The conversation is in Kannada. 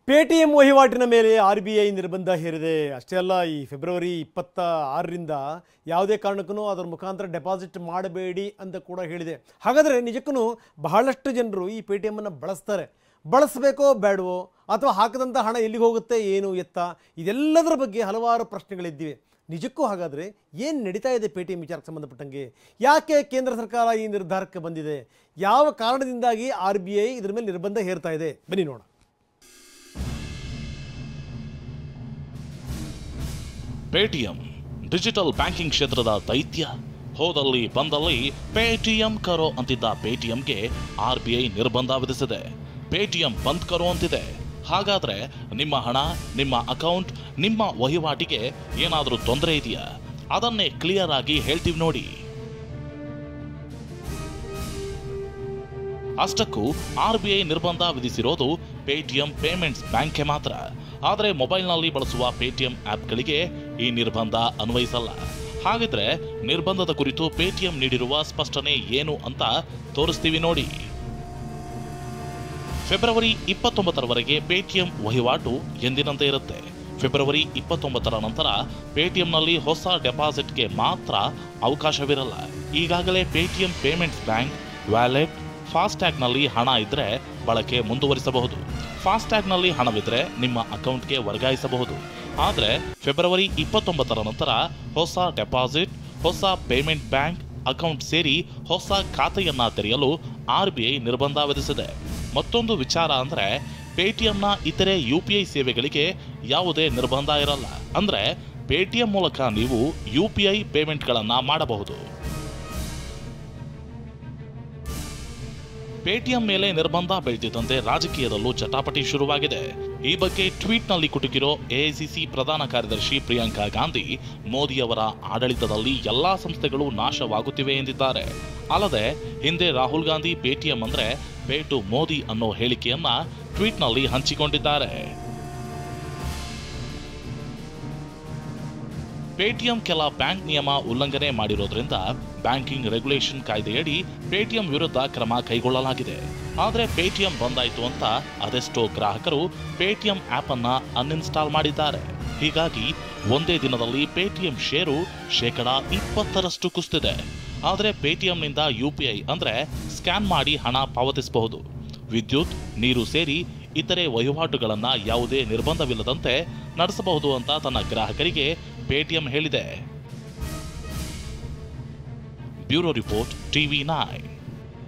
ಪೇಟಿಎಂ ವಹಿವಾಟಿನ ಮೇಲೆ RBI ನಿರ್ಬಂಧ ಹೇರಿದೆ. ಅಷ್ಟೇ ಅಲ್ಲ, ಈ ಫೆಬ್ರವರಿ 26ರಿಂದ ಯಾವುದೇ ಕಾರಣಕ್ಕೂ ಅದರ ಮುಖಾಂತರ ಡೆಪಾಸಿಟ್ ಮಾಡಬೇಡಿ ಅಂತ ಕೂಡ ಹೇಳಿದೆ. ಹಾಗಾದರೆ ನಿಜಕ್ಕೂ ಬಹಳಷ್ಟು ಜನರು ಈ ಪೇಟಿಎಂ ಅನ್ನು ಬಳಸ್ತಾರೆ. ಬಳಸಬೇಕೋ ಬೇಡವೋ, ಅಥವಾ ಹಾಕಿದಂಥ ಹಣ ಎಲ್ಲಿಗೆ ಹೋಗುತ್ತೆ, ಏನು ಎತ್ತ, ಇದೆಲ್ಲದರ ಬಗ್ಗೆ ಹಲವಾರು ಪ್ರಶ್ನೆಗಳಿದ್ದಿವೆ. ನಿಜಕ್ಕೂ ಹಾಗಾದರೆ ಏನು ನಡೀತಾ ಇದೆ ಪೇಟಿಎಂ ವಿಚಾರಕ್ಕೆ ಸಂಬಂಧಪಟ್ಟಂಗೆ? ಯಾಕೆ ಕೇಂದ್ರ ಸರ್ಕಾರ ಈ ನಿರ್ಧಾರಕ್ಕೆ ಬಂದಿದೆ? ಯಾವ ಕಾರಣದಿಂದಾಗಿ RBI ಇದರ ಮೇಲೆ ನಿರ್ಬಂಧ ಹೇರ್ತಾ ಇದೆ? ಬನ್ನಿ ನೋಡೋಣ. ಪೇಟಿಎಂ ಡಿಜಿಟಲ್ ಬ್ಯಾಂಕಿಂಗ್ ಕ್ಷೇತ್ರದ ದೈತ್ಯ. ಹೋದಲ್ಲಿ ಬಂದಲ್ಲಿ ಪೇಟಿಎಂ ಕರೋ ಅಂತಿದ್ದ ಪೇಟಿಎಂಗೆ RBI ನಿರ್ಬಂಧ ವಿಧಿಸಿದೆ. ಪೇಟಿಎಂ ಬಂದ್ ಕರೋ ಅಂತಿದೆ. ಹಾಗಾದ್ರೆ ನಿಮ್ಮ ಹಣ, ನಿಮ್ಮ ಅಕೌಂಟ್, ನಿಮ್ಮ ವಹಿವಾಟಿಗೆ ಏನಾದರೂ ತೊಂದರೆ ಇದೆಯಾ? ಅದನ್ನೇ ಕ್ಲಿಯರ್ ಆಗಿ ಹೇಳ್ತೀವಿ ನೋಡಿ. ಅಷ್ಟಕ್ಕೂ RBI ನಿರ್ಬಂಧ ವಿಧಿಸಿರೋದು ಪೇಟಿಎಂ ಪೇಮೆಂಟ್ಸ್ ಬ್ಯಾಂಕ್ಗೆ ಮಾತ್ರ. ಆದರೆ ಮೊಬೈಲ್ನಲ್ಲಿ ಬಳಸುವ ಪೇಟಿಎಂ ಆ್ಯಪ್ಗಳಿಗೆ ಈ ನಿರ್ಬಂಧ ಅನ್ವಯಿಸಲ್ಲ. ಹಾಗಿದ್ರೆ ನಿರ್ಬಂಧದ ಕುರಿತು ಪೇಟಿಎಂ ನೀಡಿರುವ ಸ್ಪಷ್ಟನೆ ಏನು ಅಂತ ತೋರಿಸ್ತೀವಿ ನೋಡಿ. ಫೆಬ್ರವರಿ 29ರವರೆಗೆ ಪೇಟಿಎಂ ವಹಿವಾಟು ಎಂದಿನಂತೆ ಇರುತ್ತೆ. ಫೆಬ್ರವರಿ 29ರ ನಂತರ ಪೇಟಿಎಂನಲ್ಲಿ ಹೊಸ ಡೆಪಾಸಿಟ್ಗೆ ಮಾತ್ರ ಅವಕಾಶವಿರಲ್ಲ. ಈಗಾಗಲೇ ಪೇಟಿಎಂ ಪೇಮೆಂಟ್ಸ್ ಬ್ಯಾಂಕ್, ವ್ಯಾಲೆಟ್, ಫಾಸ್ಟ್ಯಾಗ್ನಲ್ಲಿ ಹಣ ಇದ್ರೆ ಬಳಕೆ ಮುಂದುವರಿಸಬಹುದು. ಫಾಸ್ಟ್ಯಾಗ್ನಲ್ಲಿ ಹಣವಿದ್ರೆ ನಿಮ್ಮ ಅಕೌಂಟ್ಗೆ ವರ್ಗಾಯಿಸಬಹುದು. ಆದರೆ ಫೆಬ್ರವರಿ 29ರ ನಂತರ ಹೊಸ ಡೆಪಾಸಿಟ್, ಹೊಸ ಪೇಮೆಂಟ್ ಬ್ಯಾಂಕ್ ಅಕೌಂಟ್ ಸೇರಿ ಹೊಸ ಖಾತೆಯನ್ನ ತೆರೆಯಲು RBI ನಿರ್ಬಂಧ ವಿಧಿಸಿದೆ. ಮತ್ತೊಂದು ವಿಚಾರ ಅಂದರೆ ಪೇಟಿಎಂನ ಇತರೆ UPI ಸೇವೆಗಳಿಗೆ ಯಾವುದೇ ನಿರ್ಬಂಧ ಇರಲ್ಲ. ಅಂದರೆ ಪೇಟಿಎಂ ಮೂಲಕ ನೀವು UPI ಪೇಮೆಂಟ್ಗಳನ್ನು ಮಾಡಬಹುದು. ಪೇಟಿಎಂ ಮೇಲೆ ನಿರ್ಬಂಧ ಬೀಳ್ತಿದ್ದಂತೆ ರಾಜಕೀಯದಲ್ಲೂ ಚಟಾಪಟಿ ಶುರುವಾಗಿದೆ. ಈ ಬಗ್ಗೆ ಟ್ವೀಟ್ನಲ್ಲಿ ಕುಟುಕಿರೋ AICC ಪ್ರಧಾನ ಕಾರ್ಯದರ್ಶಿ ಪ್ರಿಯಾಂಕಾ ಗಾಂಧಿ, ಮೋದಿಯವರ ಆಡಳಿತದಲ್ಲಿ ಎಲ್ಲಾ ಸಂಸ್ಥೆಗಳು ನಾಶವಾಗುತ್ತಿವೆ ಎಂದಿದ್ದಾರೆ. ಅಲ್ಲದೆ ಹಿಂದೆ ರಾಹುಲ್ ಗಾಂಧಿ ಪೇಟಿಎಂ ಅಂದ್ರೆ ಪೇಟು ಮೋದಿ ಅನ್ನೋ ಹೇಳಿಕೆಯನ್ನ ಟ್ವೀಟ್ನಲ್ಲಿ ಹಂಚಿಕೊಂಡಿದ್ದಾರೆ. ಪೇಟಿಎಂ ಕೆಲ ಬ್ಯಾಂಕ್ ನಿಯಮ ಉಲ್ಲಂಘನೆ ಮಾಡಿರೋದ್ರಿಂದ ಬ್ಯಾಂಕಿಂಗ್ ರೆಗ್ಯುಲೇಷನ್ ಕಾಯ್ದೆಯಡಿ ಪೇಟಿಎಂ ವಿರುದ್ಧ ಕ್ರಮ ಕೈಗೊಳ್ಳಲಾಗಿದೆ. ಆದರೆ ಪೇಟಿಎಂ ಬಂದಾಯಿತು ಅಂತ ಅದೆಷ್ಟೋ ಗ್ರಾಹಕರು ಪೇಟಿಎಂ ಆಪ್ ಅನ್ನ ಅನ್ಇನ್ಸ್ಟಾಲ್ ಮಾಡಿದ್ದಾರೆ. ಹೀಗಾಗಿ ಒಂದೇ ದಿನದಲ್ಲಿ ಪೇಟಿಎಂ ಷೇರು 20% ಕುಸಿದಿದೆ. ಆದರೆ ಪೇಟಿಎಂನಿಂದ UPI ಅಂದ್ರೆ ಸ್ಕ್ಯಾನ್ ಮಾಡಿ ಹಣ ಪಾವತಿಸಬಹುದು. ವಿದ್ಯುತ್, ನೀರು ಸೇರಿ ಇತರೆ ವಹಿವಾಟುಗಳನ್ನು ಯಾವುದೇ ನಿರ್ಬಂಧವಿಲ್ಲದಂತೆ ನಡೆಸಬಹುದು ಅಂತ ತನ್ನ ಗ್ರಾಹಕರಿಗೆ ಪೇಟಿಎಂ ಹೇಳಿದೆ. Bureau report TV9.